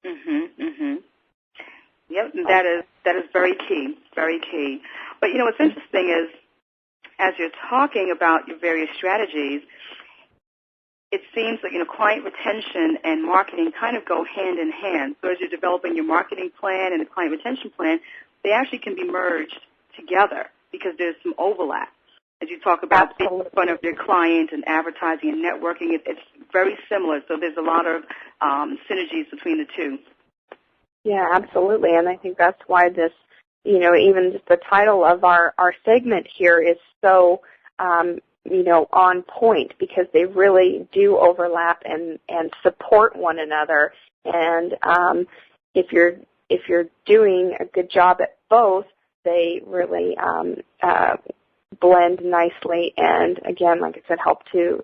Mm-hmm. Mm-hmm. Yep, that is very key, very key. But, what's interesting is, as you're talking about your various strategies, it seems like, client retention and marketing kind of go hand in hand. So as you're developing your marketing plan and the client retention plan, they actually can be merged together because there's some overlap. As you talk about being in front of your client and advertising and networking, it's very similar. So there's a lot of synergies between the two. Yeah, absolutely. And I think that's why this, even just the title of our segment here is so, on point, because they really do overlap and support one another. And if you're doing a good job at both, they really blend nicely, and again, like I said, help to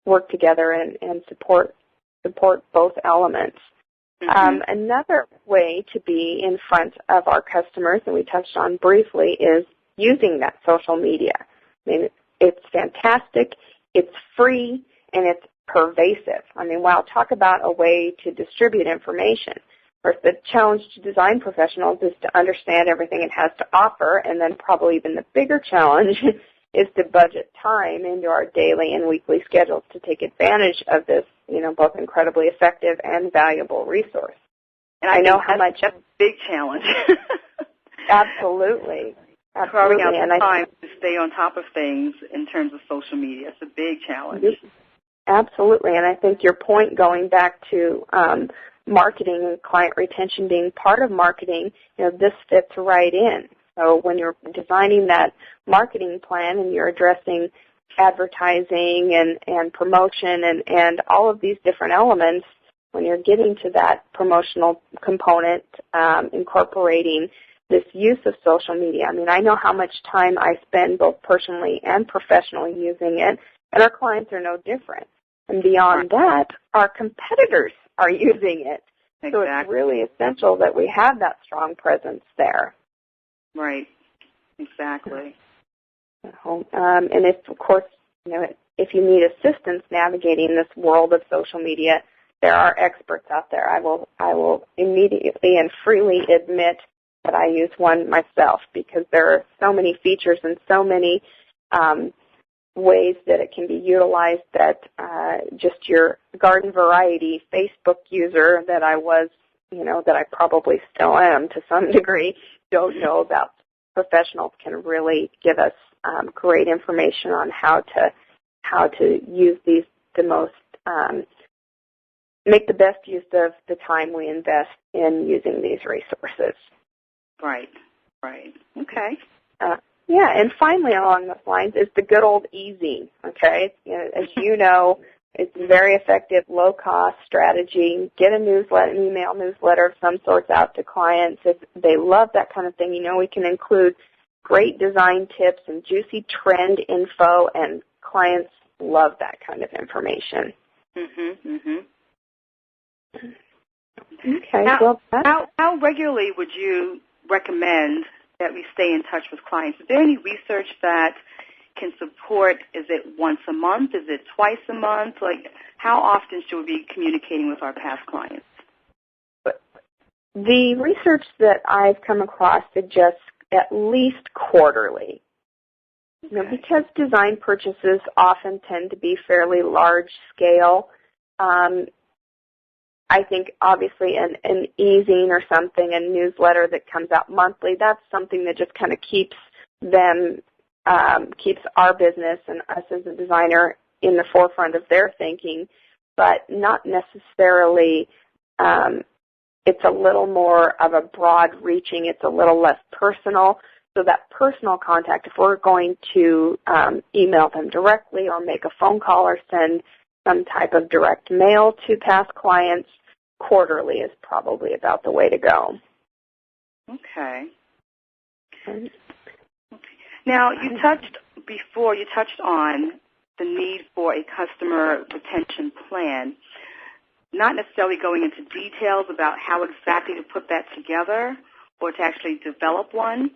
work together and support both elements. Mm-hmm. Another way to be in front of our customers, and we touched on briefly, is using that social media. I mean, it's fantastic, it's free, and it's pervasive. I mean, wow, talk about a way to distribute information. Of course, the challenge to design professionals is to understand everything it has to offer, and then probably even the bigger challenge is to budget time into our daily and weekly schedules to take advantage of this, both incredibly effective and valuable resource. And I know how much that's a big challenge. Absolutely. Carving out the time to stay on top of things in terms of social media. It's a big challenge. Absolutely, and I think your point going back to marketing and client retention being part of marketing, this fits right in. So when you're designing that marketing plan and you're addressing advertising and promotion and all of these different elements, when you're getting to that promotional component, incorporating this use of social media. I mean, I know how much time I spend both personally and professionally using it, and our clients are no different. And beyond that, our competitors are using it. Exactly. So it's really essential that we have that strong presence there. Right. Exactly. And if, of course, if you need assistance navigating this world of social media, there are experts out there. I will immediately and freely admit that I use one myself, because there are so many features and so many ways that it can be utilized that just your garden variety Facebook user that I was, that I probably still am to some degree, don't know about. Professionals can really give us great information on how to use these make the best use of the time we invest in using these resources. Right. Okay. Yeah, and finally along those lines is the good old easy, okay? As you know, it's a very effective, low-cost strategy. Get an email newsletter of some sorts out to clients. If they love that kind of thing, we can include great design tips and juicy trend info, and clients love that kind of information. Okay. Now, how regularly would you recommend that we stay in touch with clients? Is there any research that can support, is it once a month? Is it twice a month? Like, how often should we be communicating with our past clients? The research that I've come across suggests at least quarterly. Okay. Because design purchases often tend to be fairly large scale, I think obviously an e-zine or something, a newsletter that comes out monthly, that's something that just kind of keeps our business and us as a designer in the forefront of their thinking, but not necessarily, it's a little more of a broad reaching, it's a little less personal. So that personal contact, if we're going to email them directly or make a phone call or send some type of direct mail to past clients, quarterly is probably about the way to go. Okay. Now, you touched on the need for a customer retention plan, not necessarily going into details about how exactly to put that together or to actually develop one,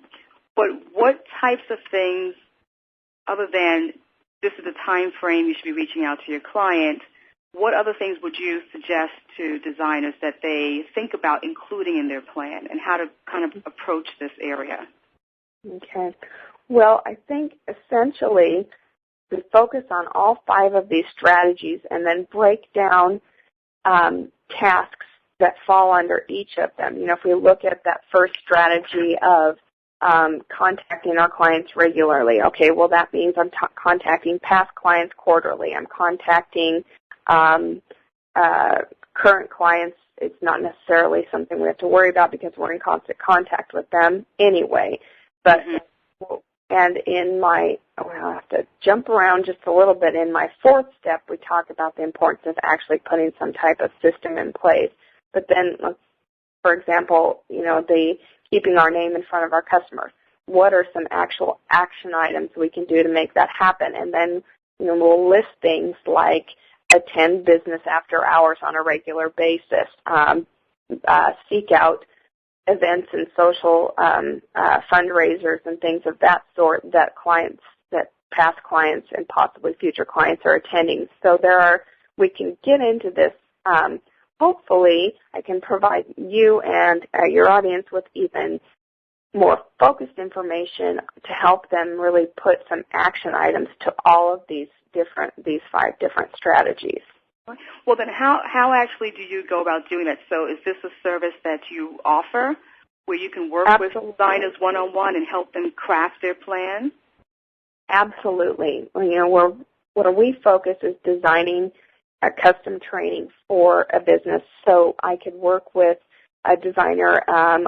but what types of things, other than this is the time frame you should be reaching out to your client, what other things would you suggest to designers that they think about including in their plan, and how to kind of approach this area? Okay. Well, I think essentially we focus on all 5 of these strategies and then break down tasks that fall under each of them. If we look at that first strategy of contacting our clients regularly, okay, well, that means I'm contacting past clients quarterly. I'm contacting current clients. It's not necessarily something we have to worry about because we're in constant contact with them anyway. But and in my, I'll have to jump around just a little bit. In my 4th step, we talk about the importance of actually putting some type of system in place. But then, for example, the keeping our name in front of our customers. What are some actual action items we can do to make that happen? And then, we'll list things like attend business after hours on a regular basis, seek out events and social fundraisers and things of that sort that past clients and possibly future clients are attending. So we can get into this. Hopefully, I can provide you and your audience with even more focused information to help them really put some action items to all of these 5 different strategies. Well, then how actually do you go about doing that? So is this a service that you offer where you can work with designers one-on-one and help them craft their plan? Absolutely. Where we focus is designing a custom training for a business. So I could work with a designer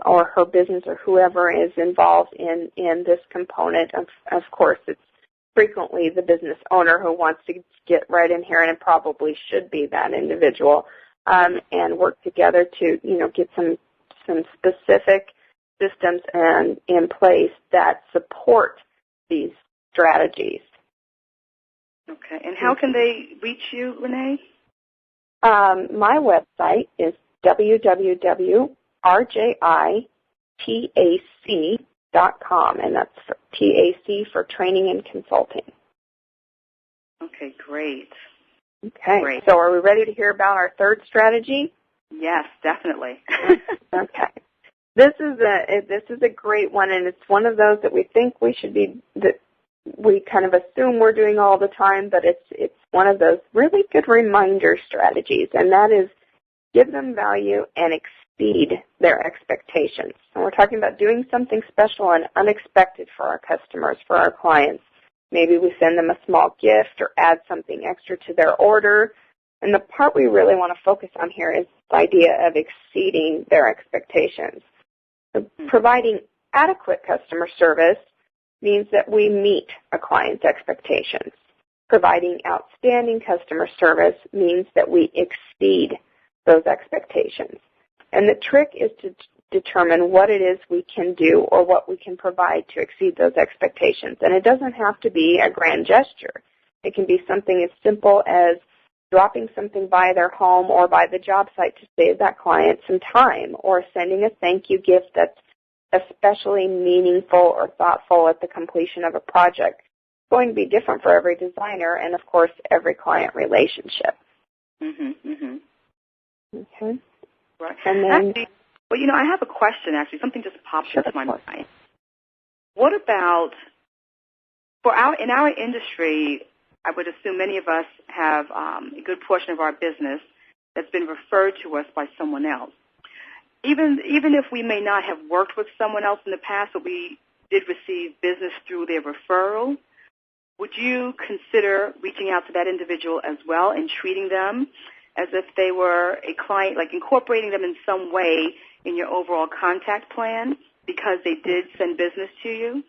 or her business or whoever is involved in this component. Of course, it's frequently the business owner who wants to get right in here, and it probably should be that individual, and work together to get some specific systems in place that support these strategies. Okay, and how can they reach you, Renee? My website is www.rjitac.com, and that's TAC for Training and Consulting. Okay, great. Okay, great. So are we ready to hear about our 3rd strategy? Yes, definitely. Okay. This is a great one, and it's one of those that we think we should be, that we kind of assume we're doing all the time, but it's one of those really good reminder strategies, and that is give them value and exceed their expectations. And we're talking about doing something special and unexpected for our customers, for our clients. Maybe we send them a small gift or add something extra to their order. And the part we really want to focus on here is the idea of exceeding their expectations. So providing adequate customer service means that we meet a client's expectations. Providing outstanding customer service means that we exceed those expectations. And the trick is to determine what it is we can do or what we can provide to exceed those expectations. And it doesn't have to be a grand gesture. It can be something as simple as dropping something by their home or by the job site to save that client some time, or sending a thank you gift that's especially meaningful or thoughtful at the completion of a project. It's going to be different for every designer and, of course, every client relationship. Okay. Right. And then, actually, well, I have a question, actually. Something just popped into my mind. What about, in our industry, I would assume many of us have a good portion of our business that's been referred to us by someone else. Even if we may not have worked with someone else in the past, but we did receive business through their referral, would you consider reaching out to that individual as well and treating them as if they were a client, like incorporating them in some way in your overall contact plan because they did send business to you?